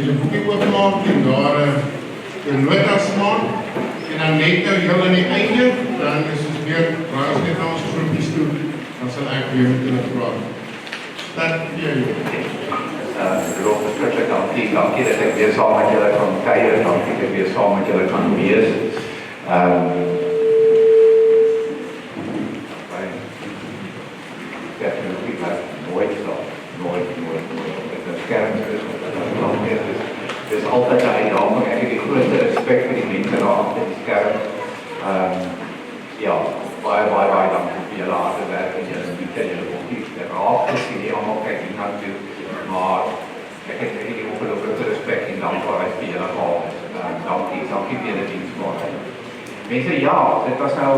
Je boeking oopmaak en daar een notas maak en dan net nou heel aan die einde, dan is ons weer, waar ons net na ons groepies toe, dan sal ek weer met hulle praat. Dat vir jou. Rob, verskriklik dankie dat ek weer saam met julle kan kuier, dankie dat ek weer saam met julle kan wees. Ek het nog nie nooit staan, nooit. Met 'n skerm is nog meer. Dis altyd 'n uitdaging. Ek het die grootste respek vir die mense daar agter die skerm. Ja, baie dankie vir julle harde werk en julle liefde en julle opkie. Ek raak gesien die almal kyk hier na toe, maar ek het die ongelooflike respek en dankbaarheid vir julle gehad. Dankie vir julle diensbaarheid. Mense, ja, dit was nou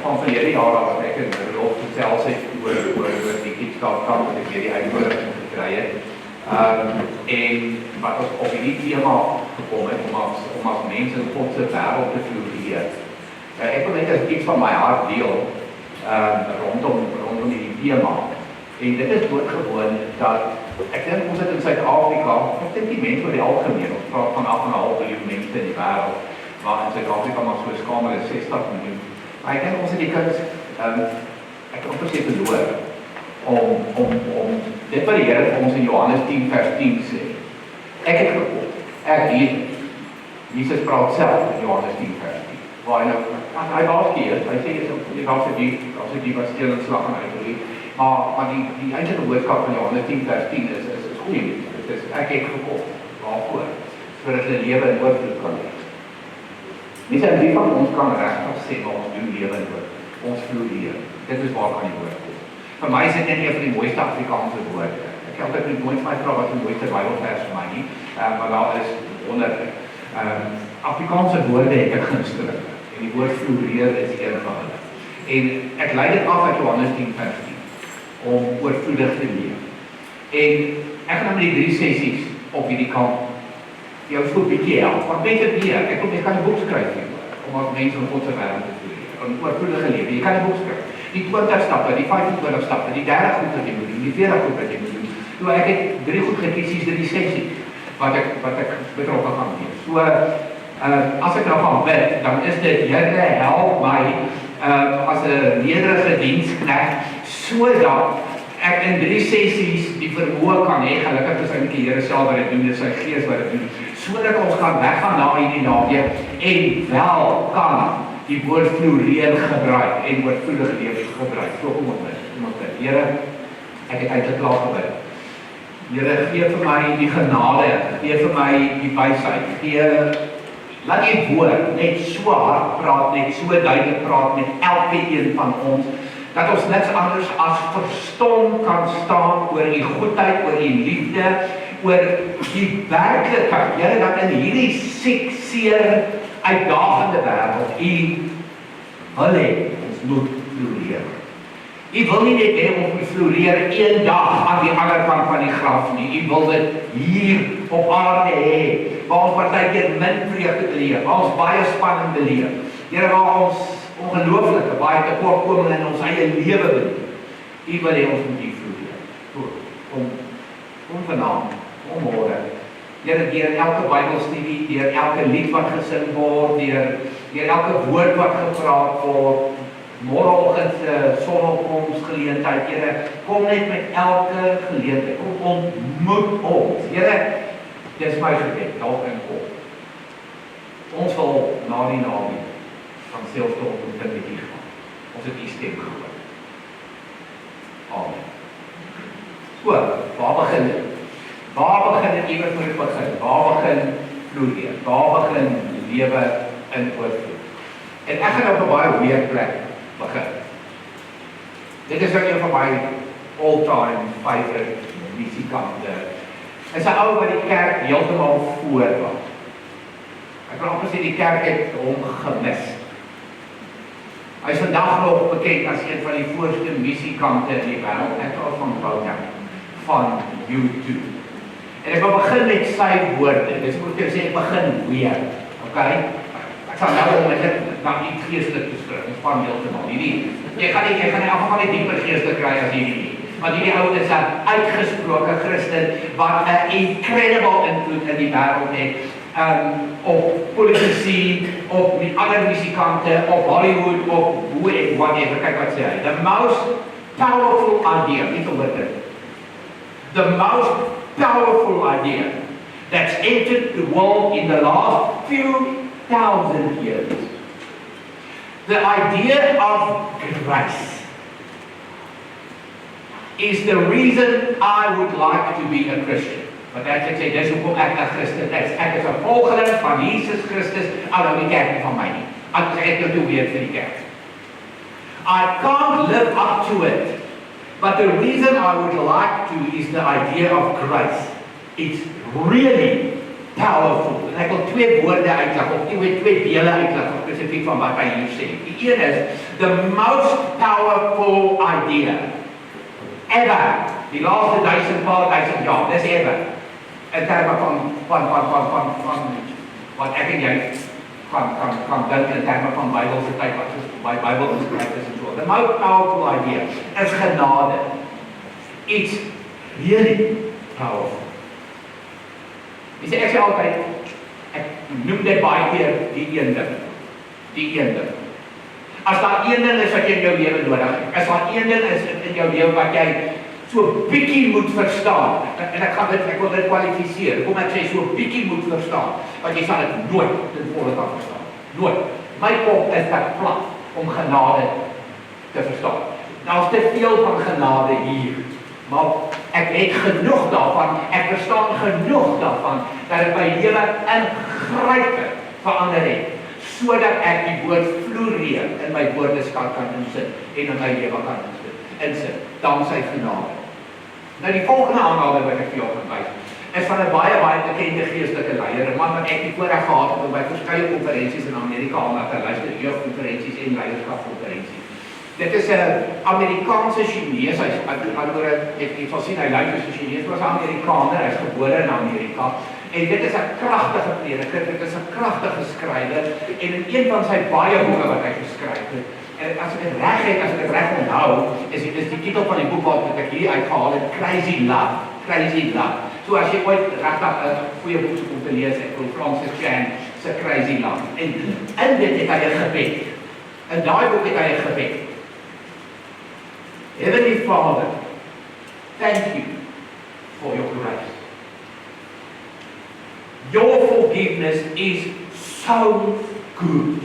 van verlede jaar af wat ek in Rolf gesels het oor die Kickstart-kamp wat ek weer die uitnodiging gekry het. En wat ons op die thema gekom het om as mense in God se wêreld te floreer. Ek wil net iets van my hart deel rondom die thema. En dit is doodgewoon dat ek dink ons het in Suid-Afrika, ek dink die mense oor die algemeen, ons praat van 8,5 miljoen mense in die wêreld, maar in Suid-Afrika maar so 'n skamer is 60 miljoen. Maar ek dink ons het die kuns, ek kan presies verloor om dit wat die Here vir ons in Johannes 10 vers 10 sê. Ek het gekom, Jesus praat self in Johannes 10 vers 10. Waar hy waarsku, hy sê jy was die wat steel en slag en uitroei. Maar die eintlike boodskap van Johannes 10 vers 10 is goeie nuus. Dit is ek het gekom. Waarvoor? Sodat hulle lewe in oorvloed kan hê. Nie sê wie van ons kan regtig sê wat ons doen lewe in oorvloed. Ons floreer. Dit is waar kan die woord kom. Vir my is dit net een van die mooiste Afrikaanse woorde. Ek het altyd nooit my vra wat die mooiste Bybelvers vir my nie, maar daar is honderde. Afrikaanse woorde het ek gunsteling. En die woord floreer is een van hulle. En ek lei dit af uit Johannes 10 vers 10 om oorvloedig te leef. En ek gaan met die 3 sessies op hierdie kant jou so 'n bietjie help. Want mense weet, ek kan 'n boek skryf hieroor, om as mense in God se wêreld te floreer. 'n oorvloedige lewe. Jy kan 'n boek skryf. Die 20 stappe, die 25 stappe, die 30 goed wat jy moet doen, die 40 goed wat jy moet doen. So ek het 3 goed gekies, is dit die sessie wat ek betrokke gaan wees. So as ek nou gaan bid, dan is dit Here help my as 'n nederige diensknegt sodat ek in 3 sessies die vermoë kan hê, gelukkig is eintlik die Here self wat dit doen, dis sy Gees wat dit doen, sodat ons kan weggaan na hierdie naweek en wel kan die woord floreer gebruik en oorvloedig lewe gebruik. So kom ons bid. Here, ek het eintlik klaar gebid. Here, gee vir my die genade, gee vir my die wysheid, laat die woord net so hard praat, net so duidelik praat met elke een van ons, dat ons niks anders as verstom kan staan oor die goedheid, oor die liefde, oor die werklikheid. Here, dat in hierdie siek, seer, uitdagende wêreld, wil hê ons moet floreer. U wil nie net hê ons moet floreer een dag aan die ander kant van die graf nie. U wil dit hier op aarde hê, waar ons partykeer min vreugde beleef, waar ons baie spanning beleef. Here, waar ons ongelooflike baie tekortkominge in ons eie lewe beleef. U wil hê ons moet hier floreer. Kom vanaand, kom môre. Here, deur elke Bybelstudie, deur elke lied wat gesing word, deur elke woord wat gepraat word, môreoggend se sonopkomsgeleentheid, Here, kom net met elke geleentheid, kom ontmoet ons. Here, dis my gebed, dalk in kom. Ons wil na die naweek van selfs tot ontmoeting met U gaan. Ons het U stem gehoor. Amen. So, waar begin dit? Waar begin dit iewers moet begin? Waar begin floreer? Waar begin lewe in oorvloed? En ek gaan op 'n baie weer plek begin. Dit is een van my all-time favorite musikante. Is 'n ou wat die kerk heeltemal voor was. Ek kan amper sê die kerk het hom gemis. Hy is vandag nog bekend as een van die voorste musikante in die wêreld. Ek praat van Boudewijn van U2. En ek wil begin met sy woorde. Dis moet ek sê, ek begin weer. Okay? Ek sal nou om dit na iets geestelik te skryf. Dit span heeltemal. Jy gaan nie in elk geval nie dieper geeste kry as hierdie nie. Want hierdie ou is 'n uitgesproke Christen wat 'n incredible invloed in die wêreld het. Op politici, op die ander musikante, op Hollywood, op hoe en whatever. Kyk wat sê hy. The most powerful idea, nie te hoor dit. The most powerful idea that's entered the world in the last few thousand years. The idea of grace is the reason I would like to be a Christian. Want ek sê, dis hoekom ek 'n Christen is. Ek is 'n volgeling van Jesus Christus, alhoewel die kerk nie van my nie. Ek wil toe weer vir die kerk. I can't live up to it. But the reason I would like to is the idea of grace. It's really powerful. En ek wil 2 woorde uitlig, of 2 dele uitlig, spesifiek van wat hy hier sê. Die een is, the most powerful idea ever. Die laaste 1000 jaar, dis ever. In terme van wat ek en jy kan dink in terme van Bybelse tyd, wat by Bybel geskryf is en so. The most powerful idea is genade. It's really powerful. Ek sê altyd, ek noem dit baie keer die een ding. As daar een ding is wat jy in jou lewe nodig het, as daar een ding is in jou lewe wat jy so bietjie moet verstaan, en ek wil dit kwalifiseer, kom ek sê so bietjie moet verstaan, want jy sal dit nooit ten volle kan verstaan. Nooit. My kop is te plat om genade te verstaan. Daar is te veel van genade hier, maar ek het genoeg daarvan, ek verstaan genoeg daarvan, dat dit my lewe ingrypend verander het, sodat ek die woord floreer in my woordeskat kan insit, en in my lewe kan insit, dankzij genade. Nou die volgende aanhaling wat ek vir jou gaan wys, is van 'n baie bekende geestelike leier, 'n man wat ek die voorreg gehad het om by verskeie konferensies in Amerika om na te luister, jeugkonferensies en leierskapskonferensies. Dit is 'n Amerikaanse Chinees, hy sal sien, hy lyk soos 'n Chinees, maar hy is 'n Amerikaner, hy is gebore in Amerika, en dit is 'n kragtige prediker, dit is 'n kragtige skrywer, en in een van sy baie boeke wat hy geskryf het, en as ek dit reg onthou, is die titel van die boek wat ek hier uitgehaal het, Crazy Love. So as jy ooit regtig 'n goeie boek moet te lees, ek wil Francis Chan se Crazy Love. En in dit het hy 'n gebed. In daai boek het hy 'n gebed. Heavenly Father, Thank you for your grace. Your forgiveness is so good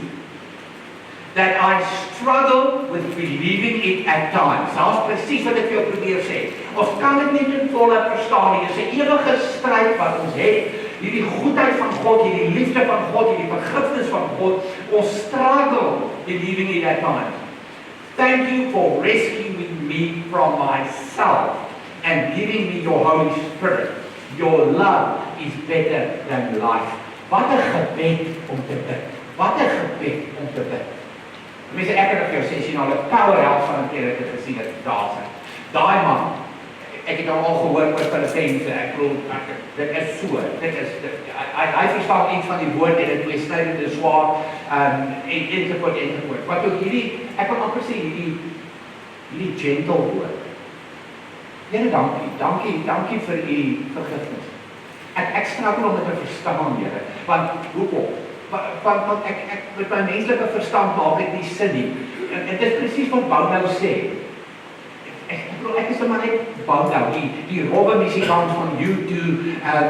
that I struggle with believing it at times. Selfs presies wat ek vir jou probeer sê. Ons kan dit nie in volle verstaan nie. Dis 'n ewige stryd wat ons het. Hierdie goedheid van God, hierdie liefde van God, hierdie vergifnis van God. Ons struggle believing it at times. Thank you for rescuing me from myself and giving me your Holy Spirit. Your love is better than life. Wat 'n gebed om te bid. Wat 'n gebed om te bid. Mense, ek het op jou sessie nou 'n powerhouse van 'n keer het gesien het daar sy. Daai man, ek het al gehoor oor Filippense, ek glo dit is so, hy verstaan iets van die woord en dit besnydende swaard ensovoort. Wat ook hierdie, ek wil amper sê hierdie gentle woord. Here, dankie vir u vergifnis. Ek struggle om dit te verstaan, Here, want hoekom? Want ek met my menslike verstand maak dit nie sin nie. En dit is presies wat Boudou sê. Ek is maar net Boudou, die robbe musikant van U2 en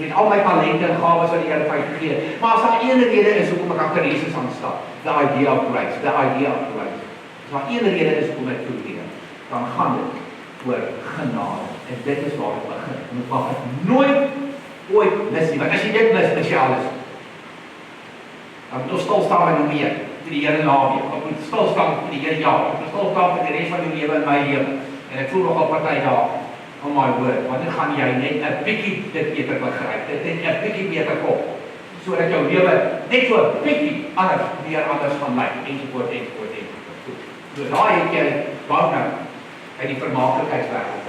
met al my talente en gawes wat die Here vir my gegee. Maar as daar een rede is hoekom ek agter Jesus aanstap, the idea of grace. As daar een rede is hoekom ek toegee, dan gaan dit oor genade. En dit is waar dit begin. En ek mag het nooit mis nie, want as jy dit mis, is jy alles. Dan moet ons stilstaan by nog meer, vir die Here naweek. Ons moet stilstaan vir die Here jaar. Ons moet stilstaan vir die res van die lewe in my lewe. En ek voel nogal party daar, oh my word, wanneer gaan jy net 'n bietjie dit beter begryp, dit net 'n bietjie beter kom, sodat jou lewe net so 'n bietjie anders van lyk, ensovoort. So daar het jy Boudou uit die vermaaklikheidswêreld.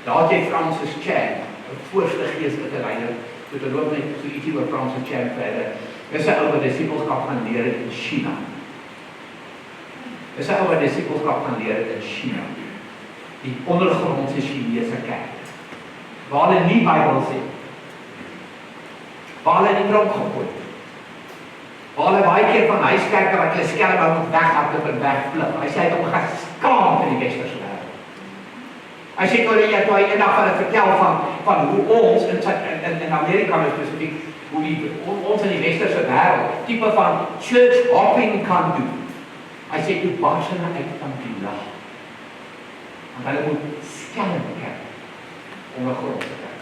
Daar het jy Francis Chan, 'n voorste geestelike leier, met 'n loop net so ietsie oor Francis Chan verder. Dis 'n ou wat disipelskap gaan leer in China. Die ondergrondse Chinese kerk. Waar hulle nie Bybel sê. Waar hulle nie tronk gegooi. Waar hulle baie keer van huiskerke wat hulle skelm hou moet weghardloop en wegvlug. Hy sê hy het hom geskaam vir die westerse wêreld. Hy sê toe hy eendag van het vertel van hoe ons in Amerika spesifiek, hoe ons in die westerse wêreld tipe van church hopping kan doen. Hy sê toe bars hulle uit van die lag. Want hulle moet skelm kyk om 'n grond te kyk.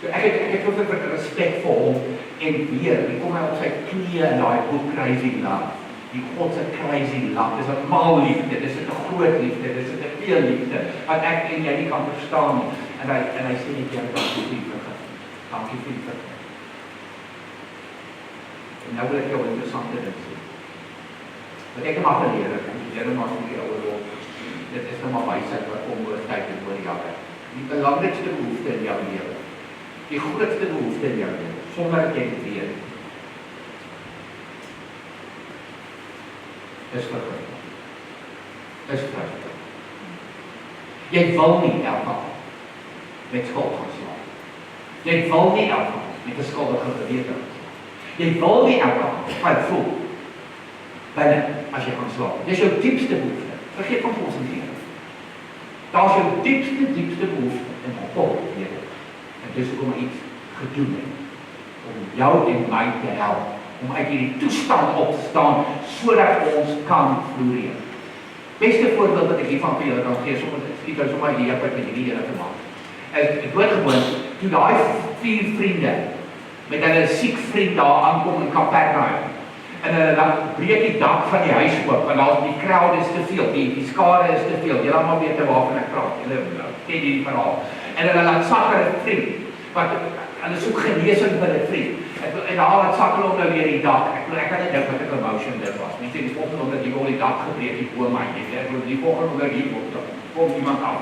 So ek het vir respek vir hom en weer, die kom hy op sy knieë in daai boek Crazy Love. Die God se crazy love, dis 'n mal liefde, dis 'n groot liefde, dis 'n veel liefde, wat ek en jy nie kan verstaan nie. En hy sê net, Here, dankie vir die vergifnis. Dankie vir die vergifnis. En nou wil ek jou 'n interessante ding sê. Wat ek maar geleer het, en die Here maar vir die ouer word, dit is nou maar wysheid wat kom oor tyd en oor jare. Die belangrikste behoefte in jou lewe, die grootste behoefte in jou lewe, sonder dat jy dit weet, is vergifnis. Jy wil nie elke aand met skuld gaan slaap. Jy wil nie elke aand met 'n skuldige gewete gaan slaap. Jy wil nie elke aand gaan voel binne as jy gaan slaap. Dis jou diepste behoefte. Vergeet van konsentrering. Daar is jou diepste behoefte in God lewe. En dis hoekom hy iets gedoen het om jou en my te help, om uit hierdie toestand op te staan, sodat ons kan floreer. Beste voorbeeld wat ek hiervan vir julle kan gee, sommer hier op met hierdie ene te maak. Ek doodgewoon, toe daai 4 vriende met hulle siek vriend daar aankom in Kapernaum, en hulle dan breek die dak van die huis oop, want daar die crowd is te veel, die skade is te veel, julle almal weet waarvan ek praat, julle ken die verhaal. En hulle laat sak vir 'n vriend, wat hulle soek genesing vir 'n vriend. En daar laat sak hulle nou weer die dak. Ek kan nie dink wat 'n emotion dit was. Mense die volgende omdat die die dak gebreek het bo my. Ek glo die volgende onder hier kom iemand af.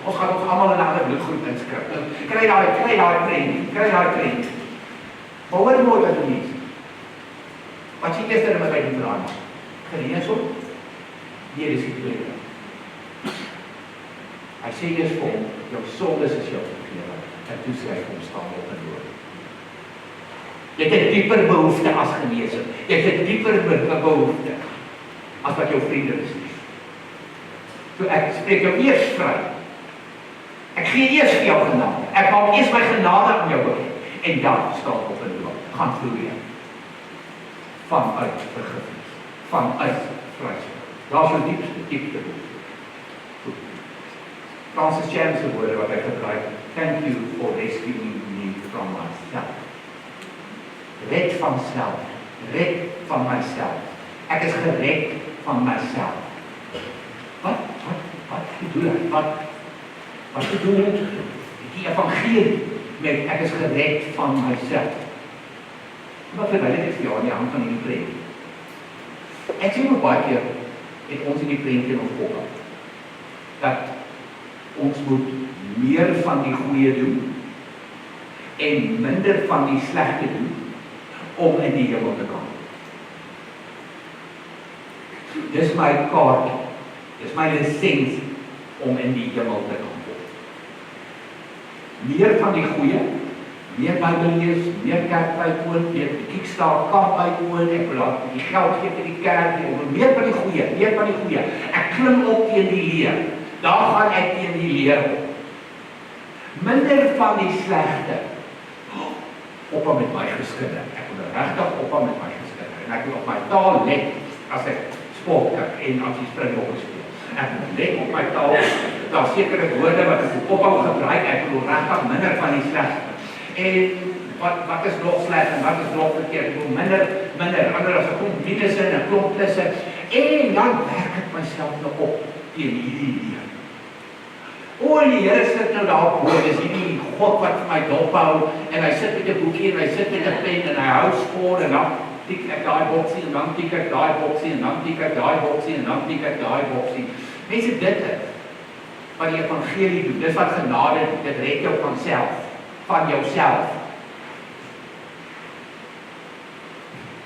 Ons gaan ons almal in 'n ander bloedgroep inskryf. Kry daai vriend. Maar wat moet wat doen nie? Wat jy eers met by die brand. Genees op. Hier is die tweede. Hy sê eers vir hom, jou sondes is jou vergewe. En toe sê hy kom staan op en dood. Jy het 'n dieper behoefte as geneesing. Jy het 'n dieper behoefte as wat jou vriende is. So ek spreek jou eers vry Ek gee eers vir jou genade. Ek maak eers my genade aan jou bekend. En dan staan op en loop. Gaan vloeien. Vanuit vergifnis. Vanuit vryheid. Daar is jou diepste behoefte. Francis Chan se woorde wat hy gebruik. Thank you for rescuing me from myself. Red van self. Red van myself. Ek is gered van myself. Wat bedoel hy? Wat bedoel hy? Die evangelie met ek is gered van myself. Wat verduidelik ek vir jou aan die hand van die prent? Ek sê nog baie keer het ons in die prent in ons kop dat ons moet meer van die goeie doen en minder van die slegte doen om in die hemel te kom. Dis my kaart, dis my lisensie om in die hemel te kom. Meer van die goeie, meer Bybel lees, meer kerk bywoon, meer Kickstart kamp bywoon, ek wil laat die geld gee vir die kerk, meer van die goeie, meer van die goeie. Ek klim op teen die leer, daar gaan ek teen die leer op. Minder van die slegte, oppa met my geskinde, ek wil regtig oppa met my geskinde, en ek wil op my taal let, as ek sport kyk, en as die springbokke speel. Ek moet let op my taal, daar sekere woorde wat ek ophou gebruik, ek wil regtig minder van die slegte. En wat is nog sleg en wat is nog verkeerd? Ek wil minder, ander as 'n klomp minusse en 'n klomp plusse. En dan werk ek myself nog op teen hierdie leer. Die Here sit nou daar bo, dis hierdie God wat vir my dophou, en hy sit met 'n boekie en hy sit met 'n pen en hy hou spoor en dan tik ek daai boksie en dan tik ek daai boksie en dan tik ek daai boksie en dan tik ek daai boksie. Mense, dit wat die evangelie doen, dis wat genade doen, dit red jou van self, van jouself.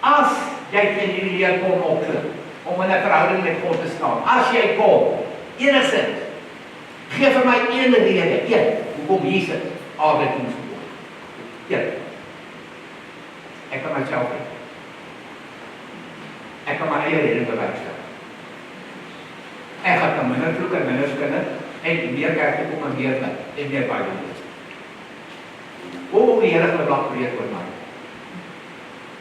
As jy teen hierdie leer kon opklim, om in 'n verhouding met God te staan, as jy kon, enigstens, gee vir my een rede, hoekom Jesus aarde toe moes kom. Ek kan myself hê. Ek kan my eie rede bewysstel. Ek gaan minder vloek en minder skinne, en meer kerk toe kom en meer bid, en meer Bybel lees. Die Here glimlag breed oor my.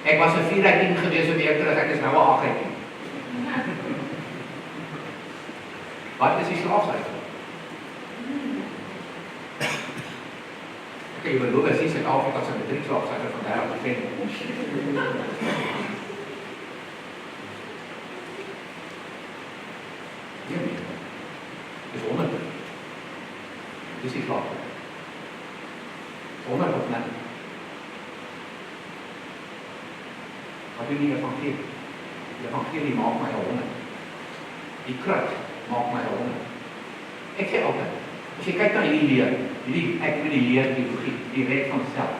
Ek was 'n 4-10 gewees 'n week terug, ek is nou 'n 8-10. Wat is die slaafsyfer? Jy bedoel, as jy Suid-Afrika se matriekslaafsyfer van 30%. Nee, dis 100. Dis die slaafsyfer. 100 of net. Wat doen die evangelie? Die evangelie maak my 100. Die kruis maak my 100. Ek sê altyd, as jy kyk na hierdie leer, ek wil die leer, die red van self.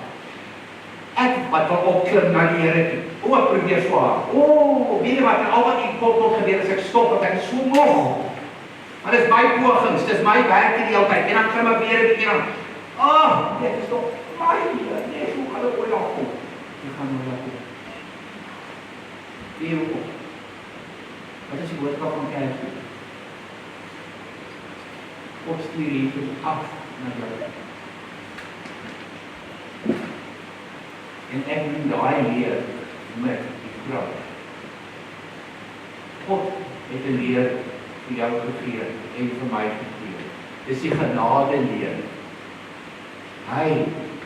Ek wat wil opklim na die Here toe. Ek probeer swaar. Weet jy wat, al wat ek tot gebeur is, ek stop, want ek is so moeg. Maar dis my pogings, dis my werk die hele tyd, en dan klim ek weer 'n bietjie aan. Dit is toch my Heer, nee, hoe gaan dit ooit afkom? Jy gaan nooit afkom. Wie hoekom? Wat is die boodskap van kerk? God stuur Jesus af na jou. En ek doen daai leer met die kruis. God het 'n leer vir jou gegee en vir my gegee. Dis die genade leer. Hy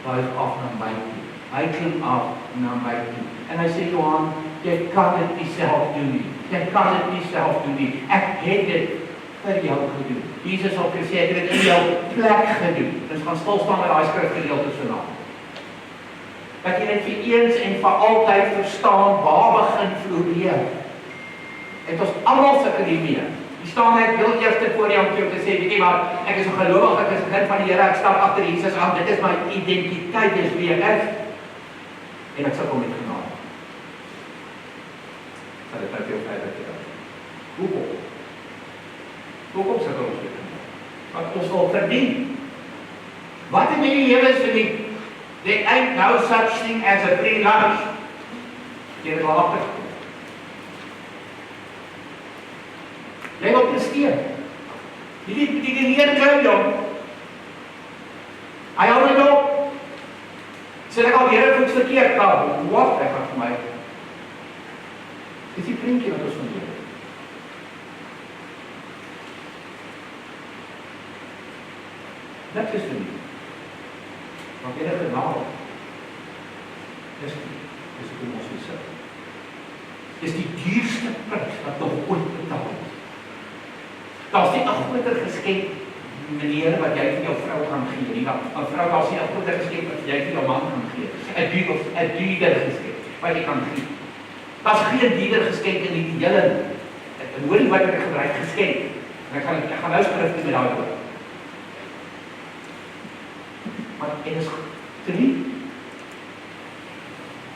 buig af na my toe. Hy klim af na my toe. En hy sê, Johan, jy kan dit nie self doen nie. Jy kan dit nie self doen nie. Ek het dit vir jou gedoen. Jesus het gesê, ek het dit in jou plek gedoen. Dus gaan stilstaan met daai skrifgedeeltes vanaand. Dat jy dit vir eens en vir altyd verstaan, waar begin floreer. Het ons almal sulke nie meer. Die staan ek heel eerste voor jou om te sê, weet jy maar, ek is 'n gelowige, ek is 'n kind van die Here, ek stap agter Jesus aan, dit is my identiteit, dis wie ek is. En ek sukkel met genade. Sal dit veel verder te gaan. Hoekom sukkel ons met genade? Want ons wil verdien. Wat in die lewe is verdien? There ain't no such thing as a free lunch. Jy het al agtergekom. Jy wil presteer. Die leer kry jou. Hy hou my dop. Sê ek al weer 'n voet verkeerd, wat? Hy gaan vir my. Dis die prentjie wat ons van doen. Dit is nie. Want enige genade is hoe ons moet sê. Dis die duurste prys wat nog ooit betaal is. Daar's nie 'n groter geskenk, meneer, wat jy vir jou vrou gaan gee nie. 'n Vrou, daar's nie 'n groter geskenk wat jy vir jou man gaan gee. 'n duurder geskenk wat jy kan gee. Daar's geen duurder geskenk in die hele, en hoor nie wat ek gebruik, geskenk. En ek gaan nou skrif met daai woord. Maar en is 3.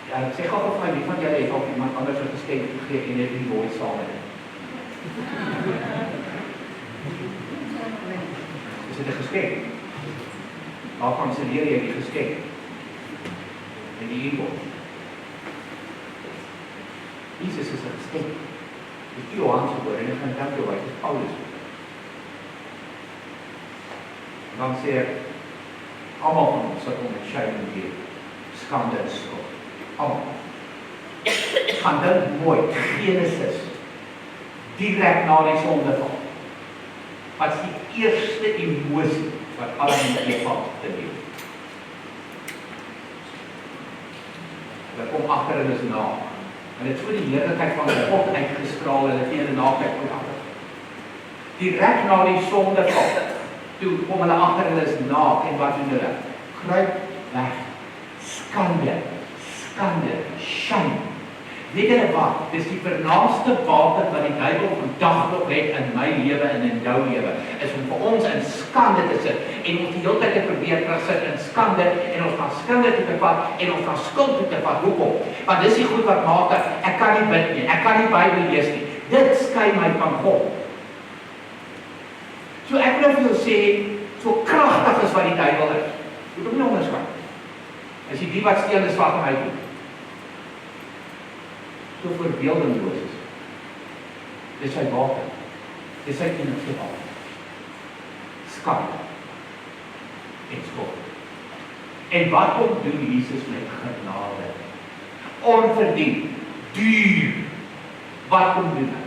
Ja, ek sê gou vir my, wie van julle het al iemand anders 'n geskenk gegee en het nie mooi saam met dit? Is dit 'n geskenk? Waar kanselleer jy die geskenk? In die e-boek. Jesus is 'n geskenk. Die Johannes woord en ek gaan dank jou wys, Paulus. En dan sê ek, almal van ons sit onder shame hier, skande en skuld. Almal. Gaan dink mooi, Genesis, direk na die sondeval. Wat is die eerste emosie wat Adam en Eva beleef? Hulle kom agter hulle is na. En dit so die heerlikheid van God uitgestraal en dit ene nakyk van ander. Direk na die sondeval, toe kom hulle agter hulle is na en wat doen hulle? Kruip weg. Skande, shame. Weet julle wat? Dis die vernaamste wapen wat die duiwel vandag nog het in my lewe en in jou lewe, is om vir ons in skande te sit en ons die hele tyd te probeer terugsit in skande en ons gaan skande toe te vat en ons gaan skuld toe te vat. Hoekom? Want dis die goed wat maak ek kan nie bid nie, ek kan nie Bybel lees nie. Dit skei my van God. So ek wil vir jou sê, so kragtig is wat die duiwel is. Jy moet nie onderskat. As jy die wat steel is wat hy doen. So voorbeeldeloos is. Dis sy wapen. Dis sy enigste wapen. Skande. En skuld. En wat kom doen Jesus met genade? Onverdiend. Duur. Wat kom doen hy?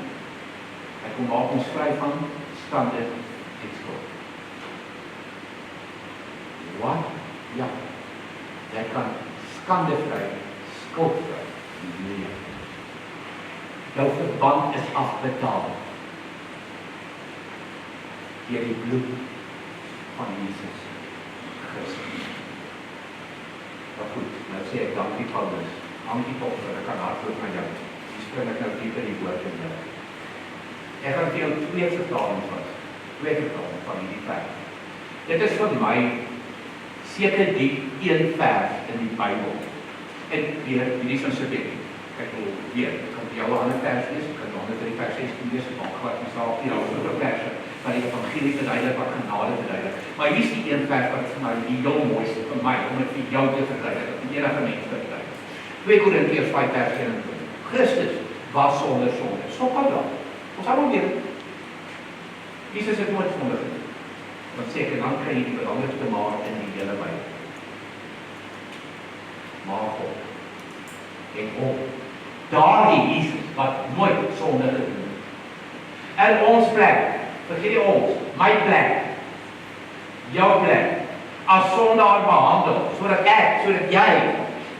Hy kom maak ons vry van skande en skuld. Wat? Ja. Jy kan skande vry, skuld vry. Nee. Jou verband is afbetaal deur die bloed van Jesus Christus. Maar goed, nou sê ek dankie Paulus. Dankie Paulus, dat ek kan hardloop met jou. Die spring ek nou dieper in die woord in jou. Ek gaan vir jou 2 vertalings van hierdie vers. Dit is vir my seker die 1 vers in die Bybel. En weer, hierdie is van subjektief. Ek wil weer, ek kan vir jou 'n ander vers lees, ek kan 103 vers 16 lees, ek kan glad nie sal hier al oor verse van die evangelie verduidelik, wat genade verduidelik. Maar hier is die 1 vers wat vir my die heel mooiste vir my, om dit vir jou te verduidelik, om enige mens te verduidelik. 2 Korintiërs 5 vers 21. Christus was sonder sonde. Stop al daar. Ons hou hom weer. Jesus het nooit sonde gedoen. Want sê ek, en dan kry jy die belangrikste maar in die hele Bybel. Maar God. En God. Daardie Jesus wat nooit sonde gedoen het. En ons plek, vergeet nie ons, my plek, jou plek, as sondaar behandel, sodat jy,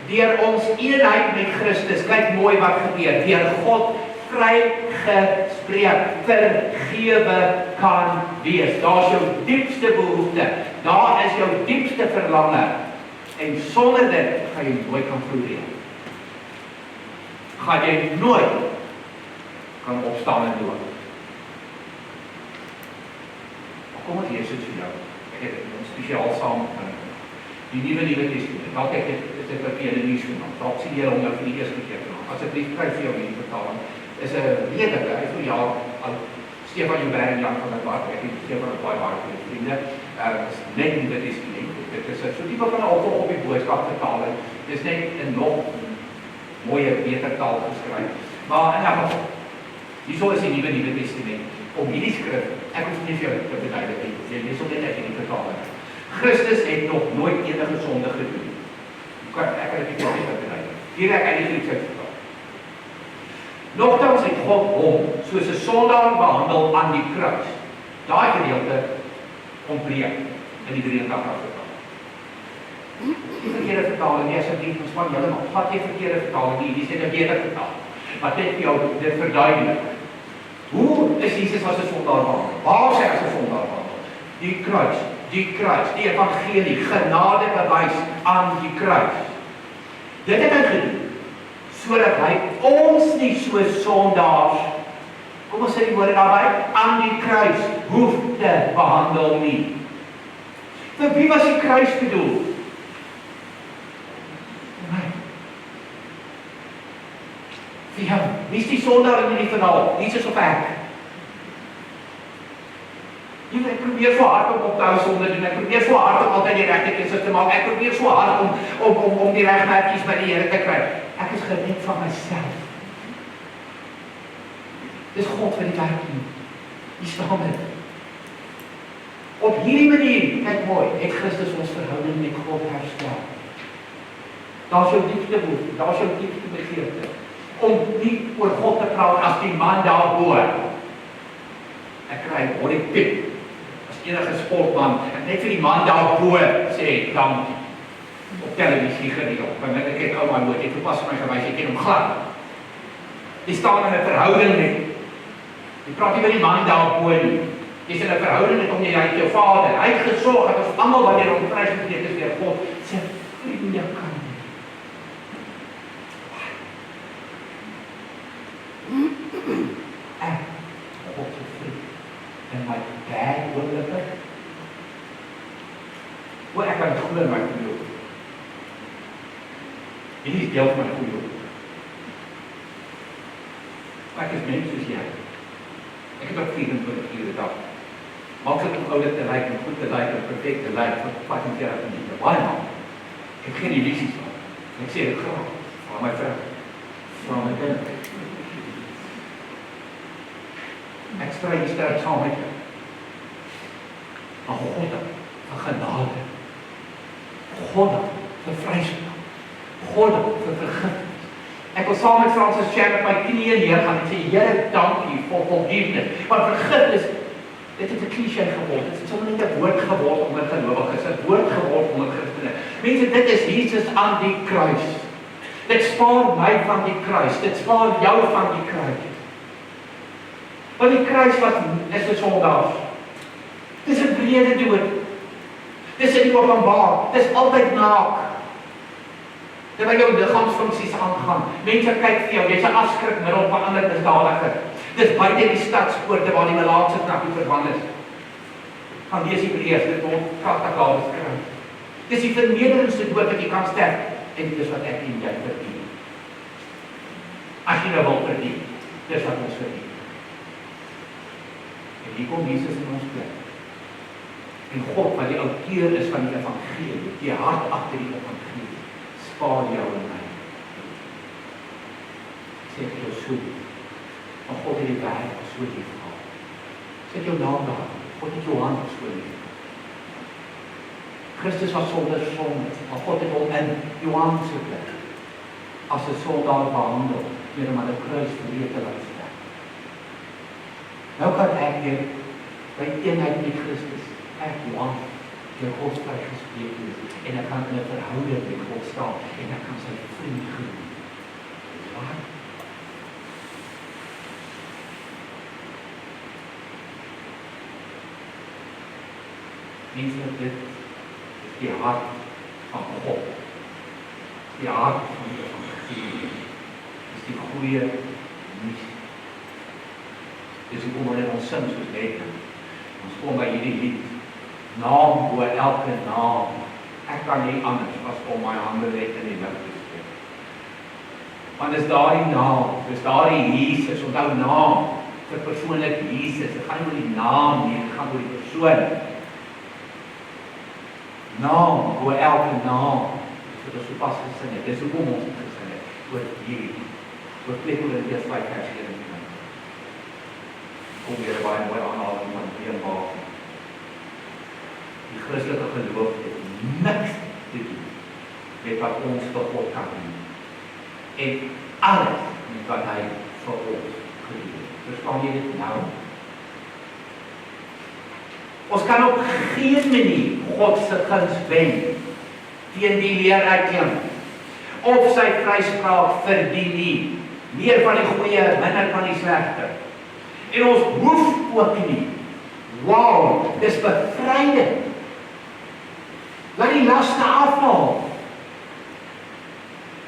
deur ons eenheid met Christus, kyk mooi wat gebeur, deur God vrygespreek, vergewe kan wees. Daar is jou diepste behoefte, daar is jou diepste verlange, en sonder dit gaan jy nooit kan floreer. Gaan jy nooit kan opstaan en doen. Maar kom ons lees dit vir jou. Ek het dit spesiaal saam die Nuwe Testament. Dalk ek het dit vir julle nuus gemaak. Dalk sien julle hom nou vir die eerste keer gemaak. Asseblief kry vir jou hierdie vertaling. Is 'n redelike, hy vir jaar al Stefan Joubert en Jan van der Walt, ek het Stefan het baie goeie vriende. Is net die Nuwe Testament. Dit is so tipe van 'n alcohol op die boodskap vertaling. Dis net 'n nog mooie, beter taal geskryf. Maar in elk geval, hierso is die Nuwe Testament. Om hierdie skrif, ek hoef nie vir jou te verduidelik nie, jy lees hom net uit in die vertaling. Christus het nog nooit enige sonde gedoen. Ek kan dit nie verkry. Direk uit die Grieks uitvertaal. Nogtans het God hom soos 'n sondaar behandel aan die kruis. Daai gedeelte ontbreek in die 83 vertaling. Die verkeerde vertaling, nie asseblief, ons van julle maar vat jy verkeerde vertaling nie, die sê 'n beter vertaling. Maar dit vir jou dit verduidelik. Hoe is Jesus as 'n sondaar behandel? Waar sê hy as 'n sondaar behandel? Die kruis, die evangelie, genadebewys aan die kruis. Dit het hy gedoen sodat hy ons nie so sondaars, kom ons sê die woorde daarby, aan die kruis hoef te behandel nie. Vir wie was die kruis bedoel? Vir jou. Wie is die sondaar in die verhaal? Jesus of ek? Ek probeer so hard om op te hou sonde doen, ek probeer so hard om altyd die regte keuse te maak, ek probeer so hard om die regmerkies by die Here te kry. Ek is gered van myself. Dis God wat die werk doen. Hier staan dit. Op hierdie manier, kyk mooi, het Christus ons verhouding met God herstel. Daar's jou diepste behoefte, daar's jou diepste begeerte, om nie oor God te praat as die man daarbo. Ek kry body pip. Enige sportman, net vir die man daarbo sê, dankie. Op televisie gereeld, want ek het ouma nooit, het toepas vir my gewys, ek ken hom glad. Die staan in 'n verhouding met, jy praat nie met die man daarbo nie, jy is in 'n verhouding met hom, jy het jou vader, hy het gesorg, dat ons almal wanneer ons prys beteken is weer God, sê, vriende kan nie. Ek, God se vriend, en my bad oorlippe, hoe ek kan glo in my goeie hoop. Hierdie is deel van my goeie hoop. Ek is mens soos jy. Ek het ook 24 uur 'n dag. Maak dit om oulik te lyk, en goed te lyk, en perfect te lyk, vir 45 minute. Baie man. Ek het geen illusies van. Ek sê dit graag. Vra my vrou. Vra my kind. Ek stry die sterk saam met jou. Maar God vir genade. God vir vryspraak. God vir vergifnis. Ek wil saam met Francis Chan op my knieë neergaan en sê, Here, dankie vir vergifnis. Want vergifnis, dit het 'n kliseë geword. Dit is sommer net 'n woord geword om 'n gelowige, dit is 'n woord geword om 'n Christen. Mense, dit is Jesus aan die kruis. Dit spaar my van die kruis. Dit spaar jou van die kruis. Want die kruis is vir sondaars. Dis 'n brede dood. Dis in die openbaar. Dis altyd naak. Terwyl jou liggaamsfunksies aangaan. Mense kyk vir jou, jy's 'n afskrikmiddel van ander misdadigers. Dis buite die stadspoorte waar die melaatse knappie verbrand is. Gaan lees Hebreërs, dit word kragtig daar beskryf. Dis die vernederendste dood wat jy kan sterf, en dis wat ek en jy verdien. As jy nou wil verdien, dis wat ons verdien. En hier kom Jesus in ons plek. En God, wat die outeur is van die evangelie, die hart agter die evangelie, spaar jou en my. Sê vir jou so, maar God het die wêreld so lief gehad. Sit jou naam daar, God het jou hand so lief. Christus was sonder sonde, maar God het hom in Johannes se plek as 'n sondaar behandel, deur hom aan die kruis vir te laat sterf. Nou kan ek weer by eenheid met Christus, ek Johan, deur God vrygespreek is, en ek kan in 'n verhouding met God staan, en ek kan sy vriend genoem. Wat? Mense, dit is die hart van God. Die hart van die evangelie. Dis die goeie nuus. Dis hoekom wanneer ons sing soos net, ons kom by hierdie lied, naam bo elke naam. Ek kan nie anders as om my hande net in die lug te steek. Want dis daardie naam, dis daardie Jesus, onthou naam, vir persoonlik Jesus, dit gaan nie oor die naam nie, dit gaan oor die persoon. Naam, oor elke naam, dit is so pas gesing het, dis hoekom ons het gesing het, oor hierdie, oor 2 Korintiërs 5 vers 21. Kom weer baie mooi aanhaling van die maak. Die Christelike geloof het niks te doen met wat ons vir God kan doen. En alles met wat hy vir ons gedoen het. Verstaan jy dit nou? Ons kan op geen manier God se guns wen teen die leerryking of sy vryspraak verdien nie. Meer van die goeie, minder van die slegte. En ons hoef ook nie. Wow, dis bevryding. Laat die laste afval.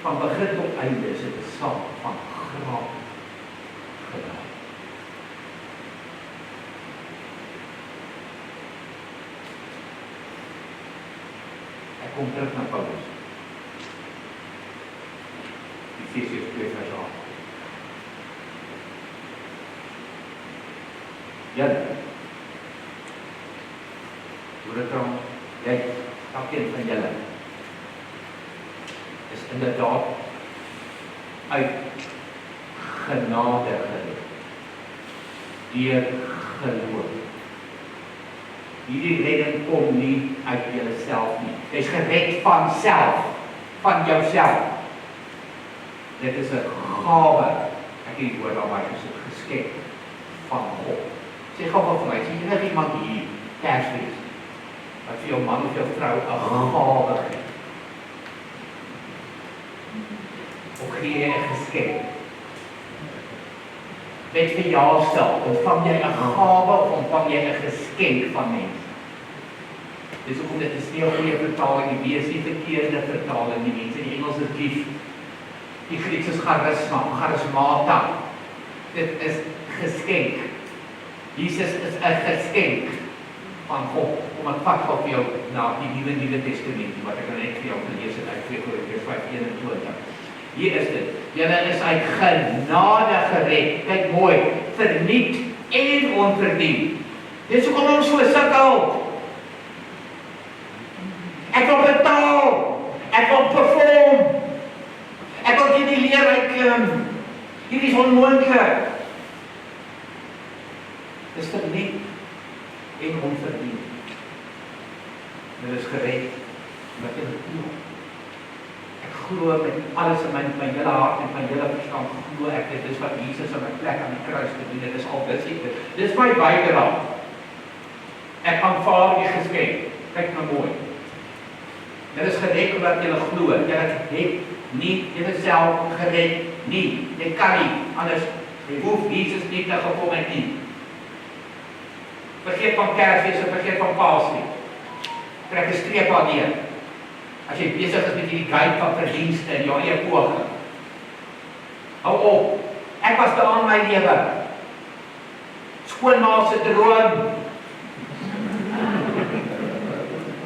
Van begin tot einde is dit 'n saak van graad. Ek kom terug na Paulus. Efesiërs 2:8. Julle, hoe dit dan, jy, elkeen van julle, is inderdaad uit genade gered, deur geloof. Hierdie redding kom nie uit jouself nie. Jy is gered van self, van jouself. Dit is 'n gawe. Ek het die woord aan my geskenk van God. Sê gou vir my, sien jy iemand hier, Kersfees, wat vir jou man of jou vrou 'n gawe gee? Of gee jy 'n geskenk? Net vir jouself, ontvang jy 'n gawe of ontvang jy 'n geskenk van mense? Dis hoekom dit is nie 'n goeie vertaling nie, wees nie verkeerde vertaling nie, mense, die Engels is lief. Die Grieks is charismata. Dit is geskenk. Jesus is 'n geskenk van God, om het vat op jou na die Nuwe Testament, wat ek net vir jou gelees het uit 2 Korintiërs 5:21. Hier is dit. Julle is uit genade gered. Kyk mooi, verniet en onverdien. Dis hoekom ons so sukkel. Ek wil betaal. Ek wil perform. Ek wil hierdie leerryk klim. Hierdie is onmoontlik. Dis verniet en onverdien. Dit is gered met 'n glo. Ek glo met alles in my hele hart en my hele verstand glo ek dit is wat Jesus op my plek aan die kruis gedoen het. Dit is al dit. Dis my bydrae. Ek aanvaar die geskenk. Kyk nou mooi. Dit is gered omdat jy glo. Jy het nie jouself gered nie. Jy kan nie anders hoef Jesus nie te gekom het nie. Vergeet van Kersfees en vergeet van Paasfees. Trek 'n streep aan neer. As jy besig is met hierdie guide van verdienste en jou eie poging. Hou op. Ek was daar in my lewe. Skoonma se droom.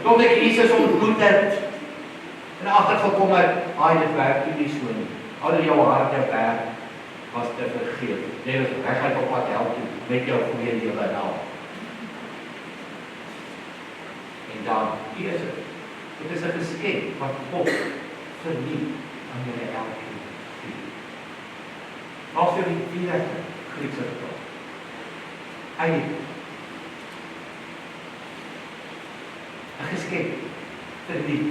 Tot ek Jesus ontmoet het en agtergekom het, dit werk nie so nie. Al jou hart jou werk was te vergeet. Jy was regtig op pad help met jou goeie lewe nou. En dan, hier is het. Dit is 'n geskenk wat God verniet aan julle elkeen. Als jy die direkte Griekse vertaal. Eindelijk. 'n geskenk verniet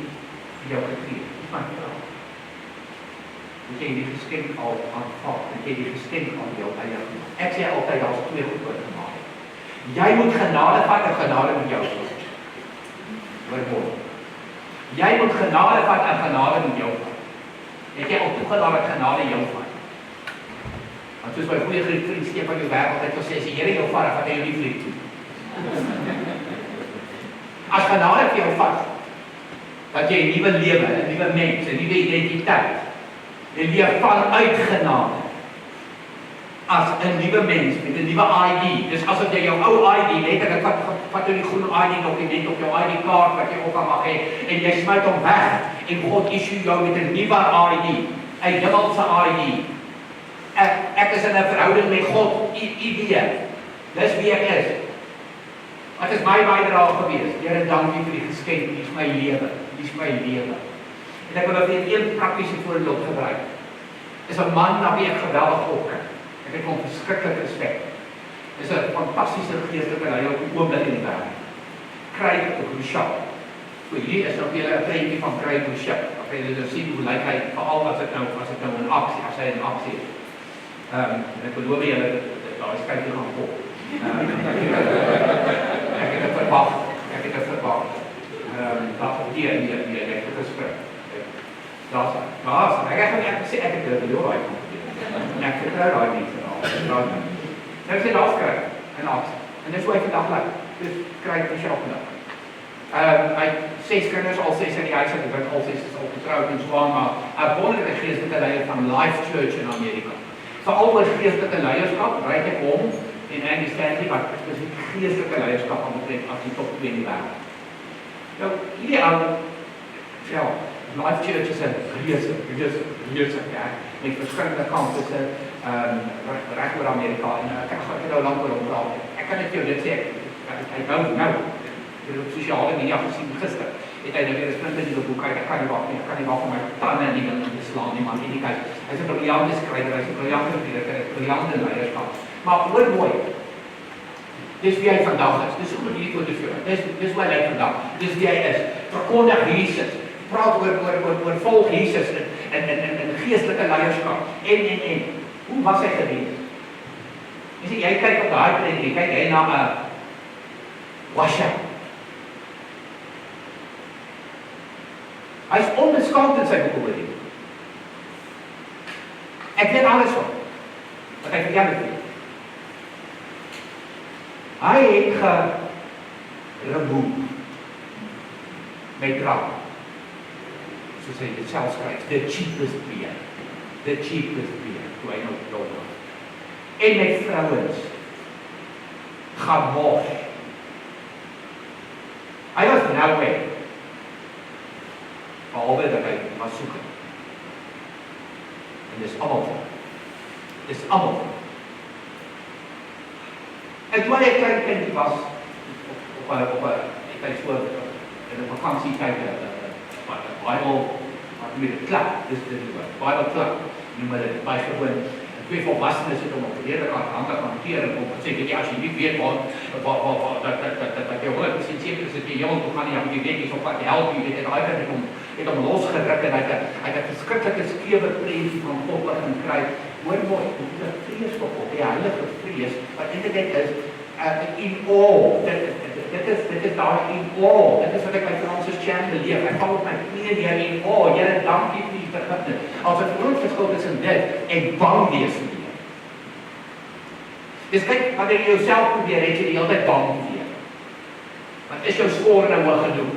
vir jou gegee. Dis my vraag. Moet jy die geskenk al aanvaar? Moet jy die geskenk aan jou eie genoem? Ek sê altyd, daar is 2 goed oor genade. Jy moet genade vat en genade met jou vat. Hoor. Jy moet genade vat en genade met jou vat. Het jy al toegelaat dat genade jou vat? Want soos my goeie vriend Stefan jou werk altyd gesê, as die Here jou vat, vat hy jou nie vriend toe. As genade vir jou vat, dat jy 'n nuwe lewe, 'n nuwe mens, 'n nuwe identiteit, jy leef vanuit genade. As 'n nuwe mens met 'n nuwe ID. Dis asof jy jou ou ID letterlik vat jy die groen ID dokument op jou ID-kaart wat jy op kan mag hê en jy smyt hom weg en God issue jou met 'n nuwe ID, 'n hemelse ID. Ek is in 'n verhouding met God, idee. Dis wie ek is. Wat is my bydrae gewees? Here, dankie vir die geskenk. Dis my lewe. Dis my lewe. En ek wil net een praktiese voorbeeld gebruik. Is 'n man na wie ek geweldig opkyk. Ek het hom verskriklik respek. Dis 'n fantastiese geestelike leier op die oomblik in die wêreld. Craig Rochelle. So hier is nou weer 'n prentjie van Craig Rochelle. As jy dit sien hoe lyk hy, veral as dit nou in aksie, as hy in aksie is. Ek beloof julle daar is kyk hier gaan kom. Ek het dit verwag. Dat die gesprek. Ek het gesê ek het dit beloof hy kom. Ek vertrou daai mense al. Nou sê daar skryf en aksie. En dis hoe hy vandag lyk. Dis Craig Rochelle vandag. Hy 6 kinders, al 6 in die huis, ek dink al 6 is al getroud en so aan, maar 'n wonderlike geestelike leier van Life Church in Amerika. Veral oor geestelike leierskap, ryk ek hom en Andy Stanley, wat spesifiek geestelike leierskap aanbetref as die top 2 in die wêreld. Nou, hierdie ou, ja, Life Church is 'n reuse kerk, met verskillende kampusse, reg oor Amerika, en ek gaan nou lank oor hom praat. Ek kan net vir jou dit sê, ek nou, op sosiale media gesien gister, het hy nou weer 'n sprinte nuwe boek uit, ek kan nie wag vir my tande in die ding te slaan nie, man, en die kyk, hy's 'n briljante skrywer, hy's 'n briljante prediker, hy's 'n briljante leierskap, maar hoor mooi, dis wie hy vandag is, dis hoe hierdie foto vir jou, dis hoe hy lyk vandag, dis wie hy is, verkondig Jesus, praat oor volg Jesus, en geestelike leierskap, en, hoe was hy gewees? Jy sê, jy kyk op daai prent, jy kyk hy na 'n washer. Hy is onbeskaamd in sy bekommering. Ek weet alles van, wat hy vertel het. Hy het geremove met drank. Soos hy dit self skryf, the cheapest beer, toe hy nou dood was. En met vrouens gaan mors. Hy was nou weg. Behalwe dat hy was soek. En dis almal. En toe hy 'n klein kindjie was, op 'n tydsoor, in 'n vakansietyd, Bible klap, dis die woord, Bible klap, noem dit bygewoon. Twee volwassenes het hom op die hele handig hanteer en hom gesê, weet jy, as jy nie weet dat jy 100% seker is dat jy hemel toe gaan nie, jy weet nie, so wat help jy, weet jy, daai het hom losgedruk en hy het 'n verskriklike skewe prentjie van God begin kry. Hoor mooi, dit is 'n vrees vir God, die heilige vrees, wat eintlik is, in awe, dit is daar in awe, dit is wat ek by Francis Chan beleef, ek val op my knieë neer in awe, Here, dankie vir die vergifnis. As 'n groot verskil tussen dit en bang wees vir die. Dis kyk, wanneer jy jouself probeer, het jy die hele tyd bang vir. Want is jou skoor nou hoog genoeg?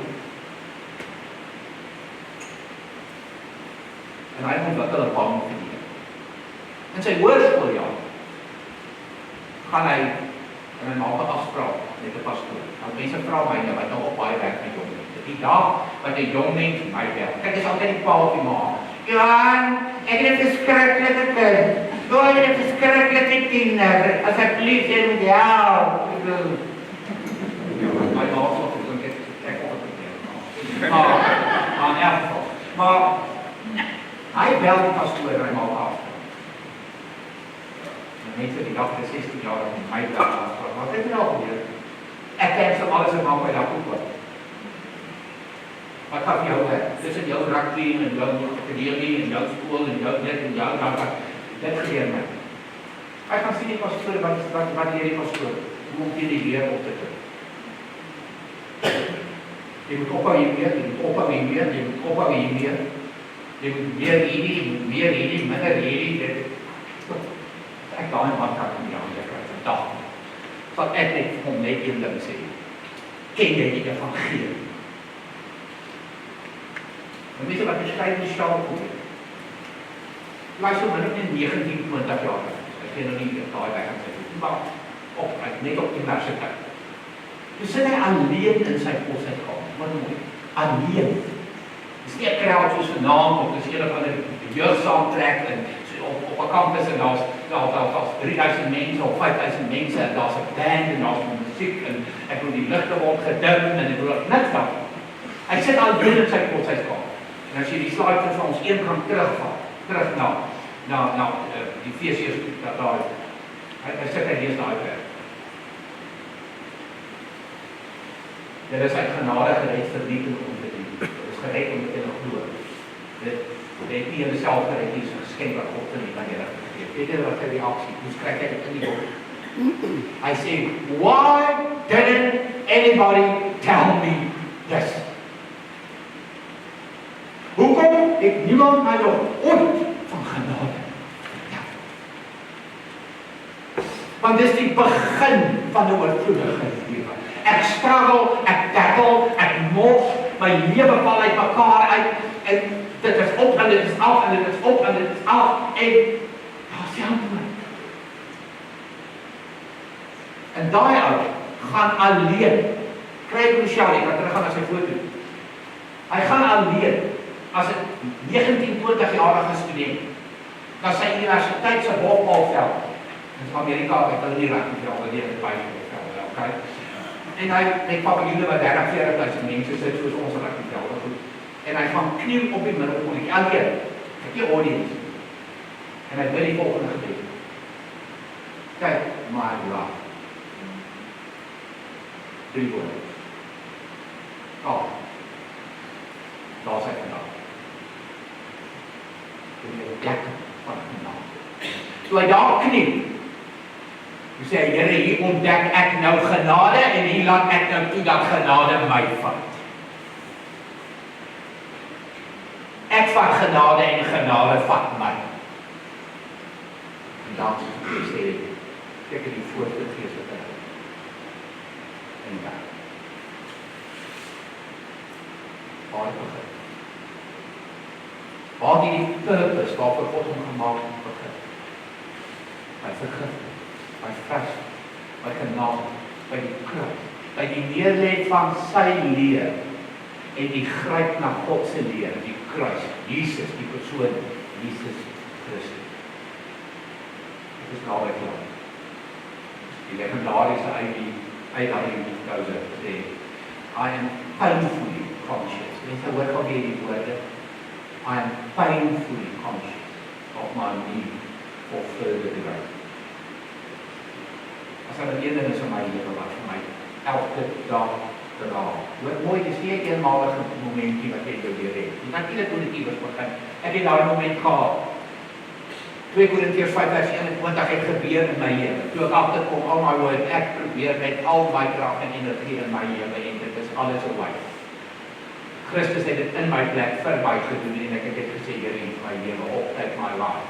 En hy ontwikkel 'n bang vir die. In sy hoërskooljaar gaan hy en hy maak 'n afspraak met 'n pastoor. Nou mense vra my nou, wat nou op baie werk met jong mense. Die dag wat 'n jong mens my bel. Kyk, dis altyd die pa of die ma. Johan, ek het 'n verskriklike kind. Doe jy 'n verskriklike tiener? Asseblief, jy moet help. My ma sê ek op het. Maar in elk geval. Maar hy bel die pastoor en hy maak af. Mense die dag is 16 jaar in my dag afspraak. Wat het nou gebeur? Ek cancel alles en maak my dag oop. Wat gaan jou hê? Tussen jou rugby en jou akademie en jou skool en jou dit en jou dat dit gebeur my. Ek gaan sien die pastoor wat hierdie pastoor hoe om hierdie weer op te kry. Jy moet ophou hiermee, jy moet ophou hiermee, jy moet ophou hiermee. Jy moet meer hierdie, minder hierdie, dit. Ek daai man kan nie aan die kry vandag. Wat ek net hom net een ding sê. Ken jy die evangelie? En weet jy wat beskryf die skaal goed? Luister, maar net 19-20 jaar. Ek ken nou nie daai weg aan sy doen. Maar net op universiteit. Dus sit hy alleen in sy positkamer. Wat mooi. Alleen. Dis nie 'n crowd soos vanaand of dis een van die jeugsaamtrek en op 'n kampus en daar's 3000 mense of 5000 mense en daar's 'n band en daar's musiek en ek wil die ligte word gedim en ek wil niks van. Hy sit alleen in sy positkamer. En as jy die slide vir ons een gaan terug na die Efesiërs daar. Hy sit hy lees daai vers. Dit is uit genade gered vir nie en onverdien. Dit is gered omdat jy nog glo. Dit het nie jouself gered nie, is 'n geskenk wat God vir die Here gegee het. Weet jy wat sy reaksie? Hoe skryf hy dit in die boek? Hy sê, why didn't anybody tell me this? Hoekom het niemand my nog ooit van genade vertel? Want dis die begin van 'n oorvloedige lewe. Ek struggle, ek tackle, ek mors, my lewe val uit mekaar uit en dit is op en dit is af en dit is op en dit is af en daar's jammer. En daai ou gaan alleen. Kry Michelle, ek gaan teruggaan na sy foto. Hy gaan alleen as 'n 19-20 jarige student na sy universiteit se hoofbaalveld. In Amerika het hulle nie rugby veld, hulle het baie velde, okay? En hy met paviljoene wat 30-40.000 mense sit soos ons rugbyvelde goed. En hy gaan kniel op die middelpunt, alleen, kyk die audience. En hy wil die volgende gebed. Kyk, my love. 3 woorde. Daar sy vandag. Toe hy plek van genade. Toe hy daar kniel, toe sê hy, Here, hier ontdek ek nou genade en hier laat ek nou toe dat genade my vat. Ek vat genade en genade vat my. En dan sê hy, kyk in die voorste geestelike en daar. Waar begin? Waar die purpose waarvoor God hom gemaak het begin? By vergifnis, by vers, by genade, by die kruis, by die neerlê van sy leer en die gryp na God se leer, die kruis, Jesus, die persoon, Jesus Christus. Dit is naby klaar. Die legendariese I.W. Tozer sê, I am painfully conscious. Mense hoor van die woorde, I am painfully conscious of my need for further growth. As daar 'n ding is in my lewe wat vir my elke dag draai. Hoor mooi, dis nie 'n eenmalige momentie wat jy weer het. Jy kan nie dit iewers begin. Ek het daai moment gehad. 2 Korintiërs 5:21 het gebeur in my lewe. Toe ek agterkom, al my woord, ek probeer met al my krag en energie in my lewe en dit is alles 'n waste. Christus het dit in my plek vir my gedoen en ek het dit gesê, Here, in my lewe op, take my life.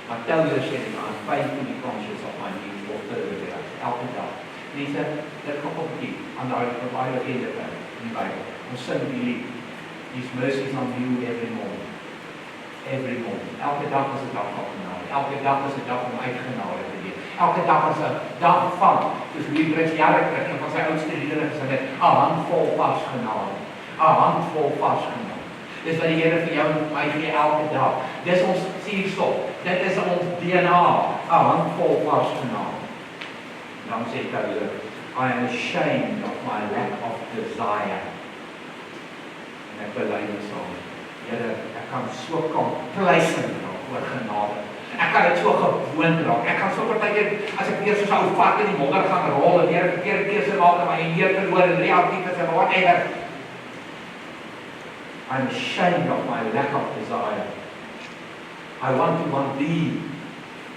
Maar tel jy sê, I'm painfully conscious of my need for further growth. Elke dag. Mense, dit kom op die, aan die Bible in die Bible. Ons sing die, His mercies on you every morning. Every morning. Elke dag is 'n dag van genade. Elke dag is 'n dag om uit genade te leef. Elke dag is 'n dag van, soos wie Brits jare terug, een van sy oudste liedere gesing het, 'n handvol vars genade. 'n handvol vars genade. Dis wat die Here vir jou en my gee elke dag. Dis ons suurstof. Dit is ons DNA. 'n handvol vars genade. Dan sê Paulus, I am ashamed of my lack of desire. En ek bely dit saam. Here, ek kan so complacent raak oor genade. Ek kan dit so gewoond raak. Ek kan so partykeer, as ek weer so 'n ou vat in die modder gaan rol en weer 'n verkeerde keuse maak en my eer verloor en reaktief is en whatever. I'm ashamed of my lack of desire. I want to be.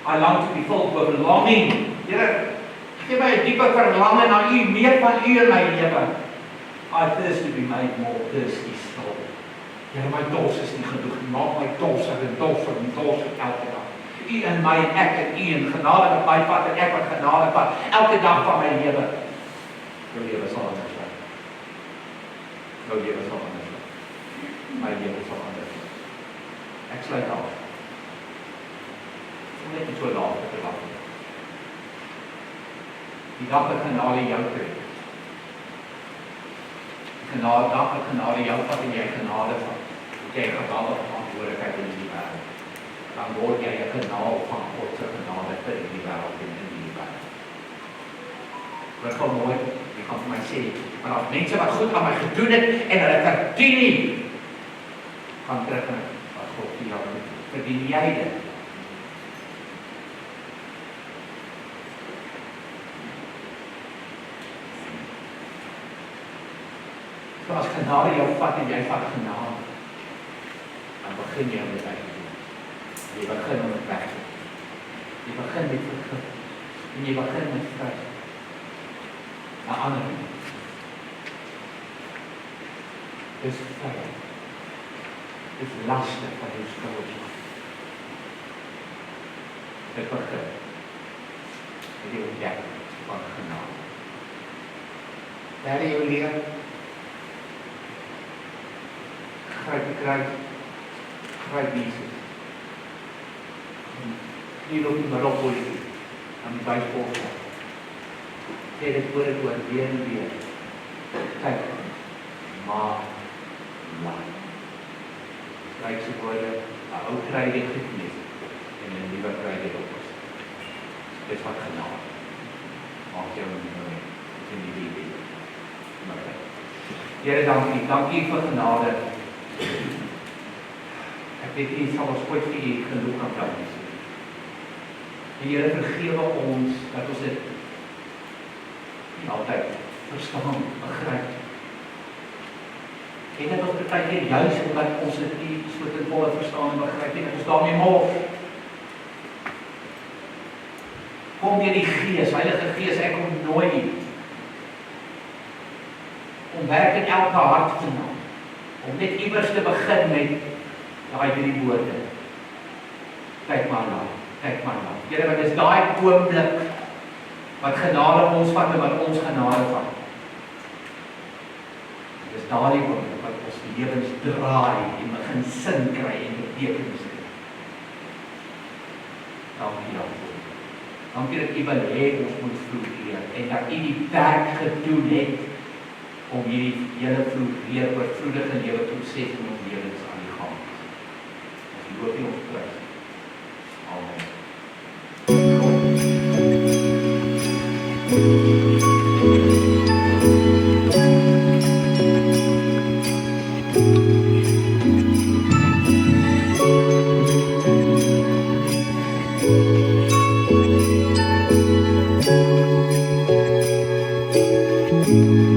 I long to be filled with longing. Here, gee my 'n diepe verlange na U, meer van U in my lewe. I thirst to be made more thirsty still. Here, my dors is nie genoeg. Maak my dorser en dorser en dorser elke dag. U in my en ek en U in genade wat my vat en ek wat genade vat. Elke dag van my lewe. Jou lewe sal anders wees. Jou lewe sal anders wees. My lewe sal anders wees. Ek sluit af. Net nie so laat te wag. Die dag dat genade jou tref. Genade, dag dat genade jou vat en jy genade vat. Jy geweldige verantwoordelikheid in die wêreld. Dan word jy 'n kanaal van God se genade vir die wêreld en in die wêreld. Wat kom mooi, jy kan vir my sê, maar as mense wat goed aan my gedoen het en hulle verdien nie, gaan terug en wat God vir jou doen. Verdien jy dit? genade jou vat en jy vat genade, dan begin jy om dit uit te doen. Jy begin om dit weg te doen. Jy begin met vergifnis. En jy begin met vrys. Na ander nie. Dis vryheid. Dis laste van jou skuld. Dit begin. Met die ontdekking van genade. Daar jou leer. Gryp die kruis. Gryp Jesus. Nie loop nie maar op voor jy. Aan die buitenpoort. Sê dit oor weer en weer. Kyk. Maar. Laat. Kruis die woorde. Ou kry dit genees. En 'n nuwe kry dit op. Dis wat genade. Maak jou nie in die lewe. Here, dankie. Dankie vir genade. Ek weet nie, sal ons ooit vir U genoeg kan dankie sê. En Here, vergewe ons dat ons dit nie altyd verstaan, begryp. En dat ons baie keer juis omdat ons dit nie so ten volle verstaan en begryp nie, dat ons daarmee mors. Kom deur die Gees, Heilige Gees, ek kom nooi U om werk in elke hart te neem, om net iewers te begin met daai 3 woorde. Kyk maar na, kyk maar na. Here, want dis daai oomblik wat genade ons vat en wat ons genade vat. Dis daai oomblik wat ons lewens draai en begin sin kry en betekenis kry. Dankie daarvoor. Dankie dat U wil hê ons moet floreer en dat U die werk gedoen het om hierdie hele floreer oorvloedige lewe proses in ons lewens aan die gang. Ons loop in ons prys. Amen. Thank